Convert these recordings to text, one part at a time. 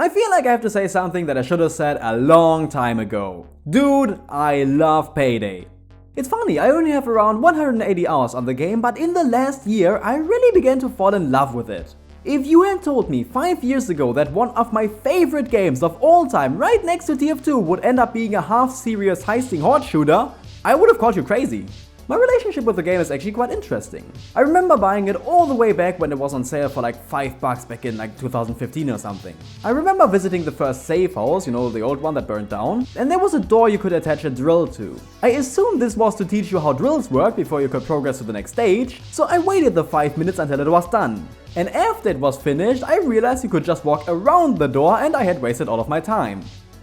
I feel like I have to say something that I should have said a long time ago. Dude, I love Payday. It's funny, I only have around 180 hours on the game, but in the last year I really began to fall in love with it. If you had told me 5 years ago that one of my favorite games of all time right next to TF2 would end up being a half-serious heisting horde shooter, I would have called you crazy. My relationship with the game is actually quite interesting. I remember buying it all the way back when it was on sale for like $5 back in like 2015 or something. I remember visiting the first safe house, you know, the old one that burned down, and there was a door you could attach a drill to. I assumed this was to teach you how drills work before you could progress to the next stage, so I waited the 5 minutes until it was done. And after it was finished, I realized you could just walk around the door and I had wasted all of my time.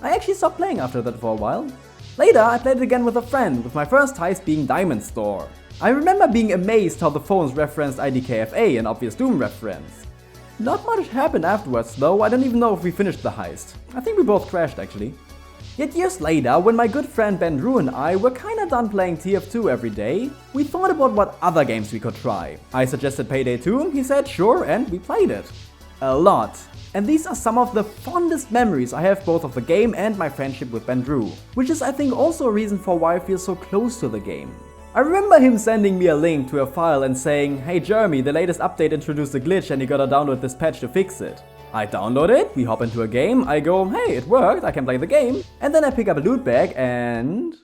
I actually stopped playing after that for a while. Later, I played it again with a friend, with my first heist being Diamond Store. I remember being amazed how the phones referenced IDKFA, an obvious Doom reference. Not much happened afterwards though, I don't even know if we finished the heist. I think we both crashed actually. Yet years later, when my good friend Bendroo and I were kinda done playing TF2 every day, we thought about what other games we could try. I suggested Payday 2, he said sure, and we played it. A lot. And these are some of the fondest memories I have both of the game and my friendship with Bendroo, which is I think also a reason for why I feel so close to the game. I remember him sending me a link to a file and saying, "Hey Jeremy, the latest update introduced a glitch and you gotta download this patch to fix it." I download it, we hop into a game, I go, hey, it worked, I can play the game, and then I pick up a loot bag and...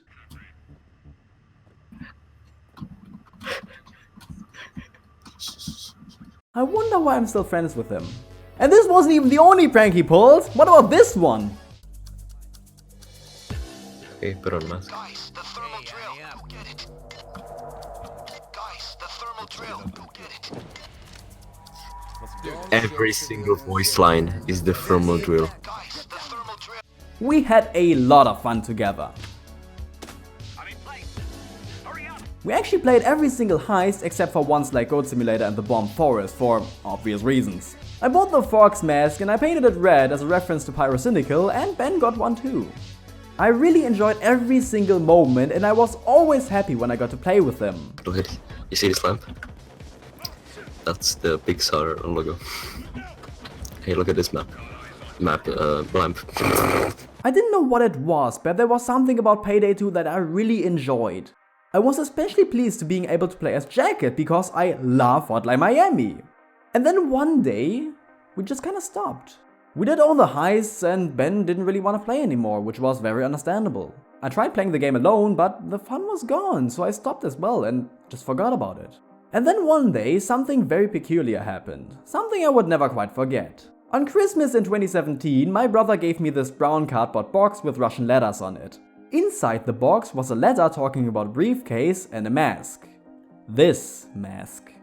I wonder why I'm still friends with him. And this wasn't even the only prank he pulled. What about this one? Okay, put on the mask. Guys, the thermal drill, go get it. Guys, the thermal drill, go get it. Every single voice line is the thermal drill. Guys, the thermal drill. We had a lot of fun together. We actually played every single heist except for ones like Goat Simulator and the Bomb Forest for obvious reasons. I bought the Fox mask and I painted it red as a reference to Pyrocynical, and Ben got one too. I really enjoyed every single moment and I was always happy when I got to play with them. Look at it. You see this lamp? That's the Pixar logo. Hey, look at this lamp. Lamp. I didn't know what it was, but there was something about Payday 2 that I really enjoyed. I was especially pleased to being able to play as Jacket because I love Hotline Miami. And then one day, we just kinda stopped. We did all the heists and Ben didn't really want to play anymore, which was very understandable. I tried playing the game alone, but the fun was gone, so I stopped as well and just forgot about it. And then one day, something very peculiar happened. Something I would never quite forget. On Christmas in 2017, my brother gave me this brown cardboard box with Russian letters on it. Inside the box was a letter talking about a briefcase and a mask. This mask.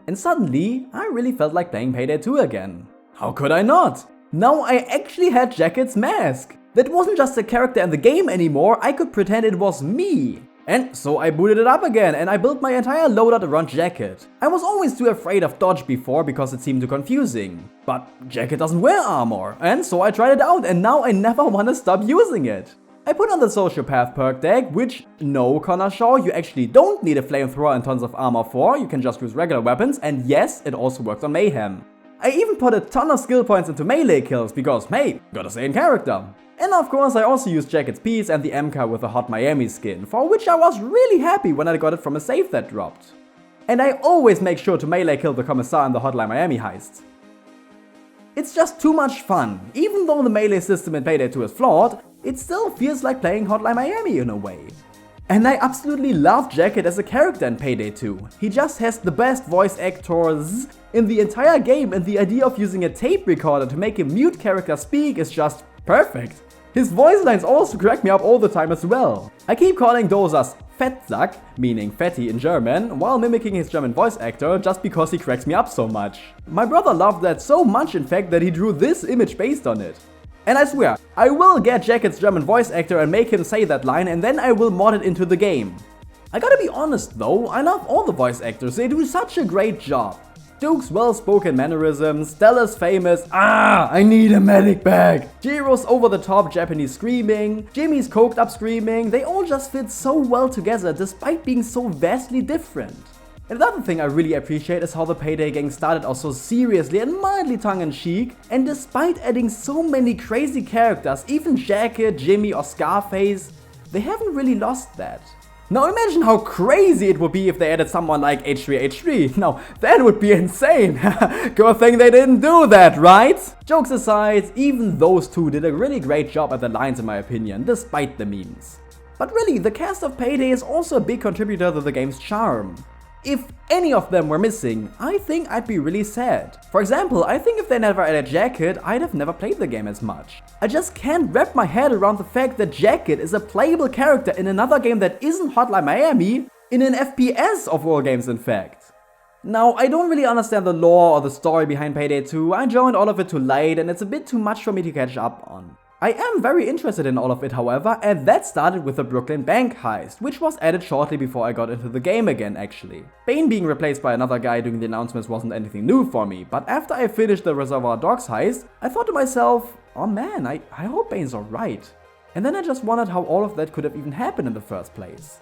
And suddenly, I really felt like playing Payday 2 again. How could I not? Now I actually had Jacket's mask. That wasn't just a character in the game anymore, I could pretend it was me. And so I booted it up again and I built my entire loadout around Jacket. I was always too afraid of dodge before because it seemed too confusing. But Jacket doesn't wear armor, and so I tried it out and now I never want to stop using it. I put on the Sociopath perk deck, which, no Connor Shaw, you actually don't need a flamethrower and tons of armor for, you can just use regular weapons, and yes, it also works on Mayhem. I even put a ton of skill points into melee kills because, hey, gotta stay in character. And of course I also used Jacket's piece and the MK with the Hot Miami skin, for which I was really happy when I got it from a save that dropped. And I always make sure to melee kill the Commissar in the Hotline Miami heist. It's just too much fun. Even though the melee system in Payday 2 is flawed, it still feels like playing Hotline Miami in a way. And I absolutely love Jacket as a character in Payday 2. He just has the best voice actors in the entire game, and the idea of using a tape recorder to make a mute character speak is just perfect. His voice lines also crack me up all the time as well. I keep calling Dozer's Fettsack, meaning fatty in German, while mimicking his German voice actor just because he cracks me up so much. My brother loved that so much in fact that he drew this image based on it. And I swear, I will get Jacket's German voice actor and make him say that line and then I will mod it into the game. I gotta be honest though, I love all the voice actors, they do such a great job. Duke's well-spoken mannerisms, Stella's famous I need a medic bag, Jiro's over-the-top Japanese screaming, Jimmy's coked up screaming, they all just fit so well together despite being so vastly different. Another thing I really appreciate is how the Payday gang started out so seriously and mildly tongue-in-cheek, and despite adding so many crazy characters, even Jacket, Jimmy or Scarface, they haven't really lost that. Now imagine how crazy it would be if they added someone like H3H3. Now that would be insane. Good thing they didn't do that, right? Jokes aside, even those two did a really great job at the lines in my opinion, despite the memes. But really, the cast of Payday is also a big contributor to the game's charm. If any of them were missing, I think I'd be really sad. For example, I think if they never added Jacket, I'd have never played the game as much. I just can't wrap my head around the fact that Jacket is a playable character in another game that isn't Hotline Miami, in an FPS of all games in fact. Now, I don't really understand the lore or the story behind Payday 2, I joined all of it too late and it's a bit too much for me to catch up on. I am very interested in all of it however, and that started with the Brooklyn bank heist, which was added shortly before I got into the game again actually. Bane being replaced by another guy doing the announcements wasn't anything new for me, but after I finished the Reservoir Dogs heist, I thought to myself, oh man, I hope Bane's alright. And then I just wondered how all of that could have even happened in the first place.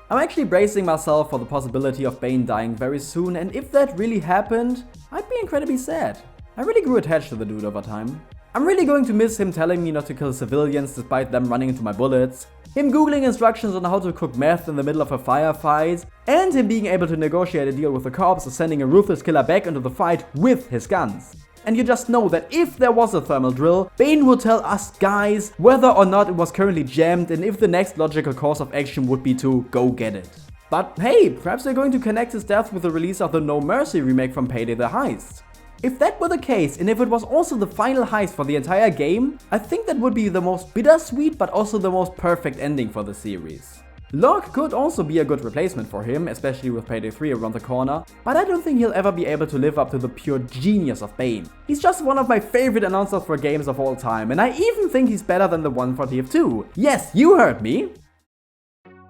I'm actually bracing myself for the possibility of Bane dying very soon, and if that really happened, I'd be incredibly sad. I really grew attached to the dude over time. I'm really going to miss him telling me not to kill civilians despite them running into my bullets, him googling instructions on how to cook meth in the middle of a firefight, and him being able to negotiate a deal with the cops or sending a ruthless killer back into the fight with his guns. And you just know that if there was a thermal drill, Bane would tell us guys whether or not it was currently jammed and if the next logical course of action would be to go get it. But hey, perhaps they're going to connect his death with the release of the No Mercy remake from Payday the Heist. If that were the case, and if it was also the final heist for the entire game, I think that would be the most bittersweet but also the most perfect ending for the series. Locke could also be a good replacement for him, especially with Payday 3 around the corner, but I don't think he'll ever be able to live up to the pure genius of Bane. He's just one of my favorite announcers for games of all time, and I even think he's better than the one for TF2. Yes, you heard me!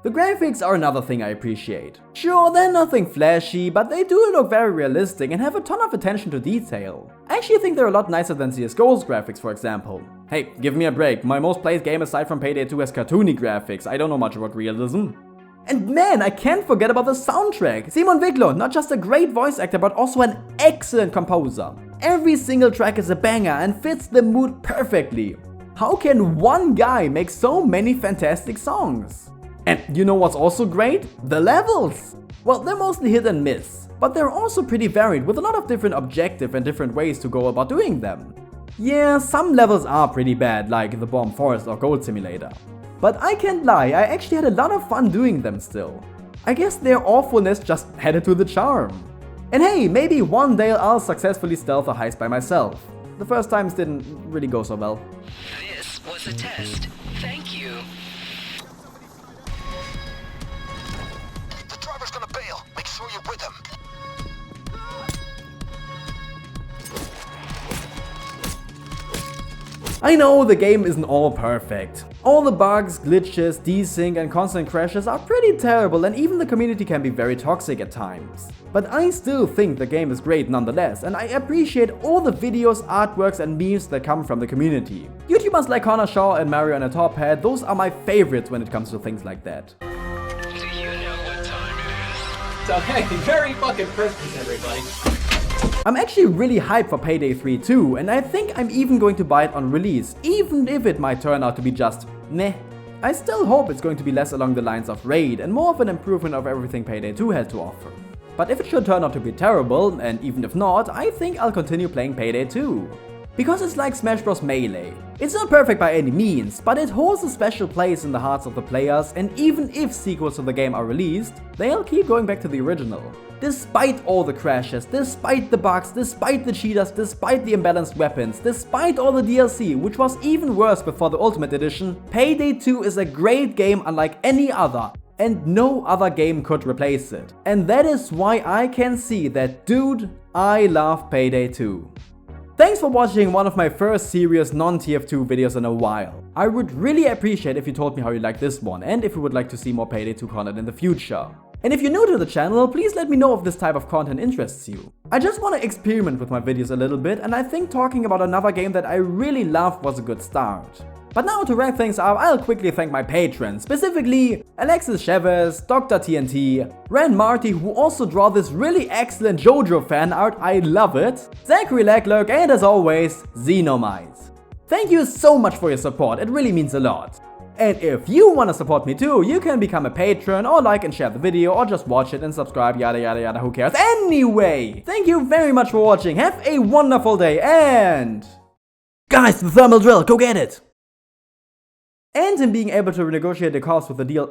The graphics are another thing I appreciate. Sure, they're nothing flashy, but they do look very realistic and have a ton of attention to detail. I actually think they're a lot nicer than CSGO's graphics, for example. Hey, give me a break, my most played game aside from Payday 2 has cartoony graphics, I don't know much about realism. And man, I can't forget about the soundtrack. Simon Wiklund, not just a great voice actor, but also an excellent composer. Every single track is a banger and fits the mood perfectly. How can one guy make so many fantastic songs? And you know what's also great? The levels! Well, they're mostly hit and miss, but they're also pretty varied with a lot of different objectives and different ways to go about doing them. Yeah, some levels are pretty bad, like the Bomb Forest or Gold Simulator. But I can't lie, I actually had a lot of fun doing them still. I guess their awfulness just added to the charm. And hey, maybe one day I'll successfully stealth a heist by myself. The first times didn't really go so well. This was a test. Thank you. The driver's gonna bail. Make sure you're with him. I know the game isn't all perfect. All the bugs, glitches, desync and constant crashes are pretty terrible, and even the community can be very toxic at times. But I still think the game is great nonetheless, and I appreciate all the videos, artworks and memes that come from the community. YouTubers like Connor Shaw and Mario and a Top Hat, those are my favorites when it comes to things like that. Do you know what time it is? So hey, Merry fucking Christmas, everybody. I'm actually really hyped for Payday 3 too, and I think I'm even going to buy it on release, even if it might turn out to be just meh. I still hope it's going to be less along the lines of Raid and more of an improvement of everything Payday 2 had to offer. But if it should turn out to be terrible, and even if not, I think I'll continue playing Payday 2. Because it's like Smash Bros. Melee. It's not perfect by any means, but it holds a special place in the hearts of the players, and even if sequels to the game are released, they'll keep going back to the original. Despite all the crashes, despite the bugs, despite the cheaters, despite the imbalanced weapons, despite all the DLC, which was even worse before the Ultimate Edition, Payday 2 is a great game unlike any other, and no other game could replace it. And that is why I can see that, dude, I love Payday 2. Thanks for watching one of my first serious non-TF2 videos in a while. I would really appreciate if you told me how you liked this one, and if you would like to see more Payday 2 content in the future. And if you're new to the channel, please let me know if this type of content interests you. I just want to experiment with my videos a little bit, and I think talking about another game that I really love was a good start. But now to wrap things up, I'll quickly thank my patrons, specifically Alexis Chavez, Dr. TNT, RenMharti, who also draw this really excellent JoJo fan art, I love it, Zachary Leclerc, and as always, Xenomites. Thank you so much for your support, it really means a lot. And if you wanna support me too, you can become a patron or like and share the video or just watch it and subscribe, yada yada yada, who cares. Anyway, thank you very much for watching, have a wonderful day, and... Guys, the thermal drill, go get it! And in being able to renegotiate the cost with the deal,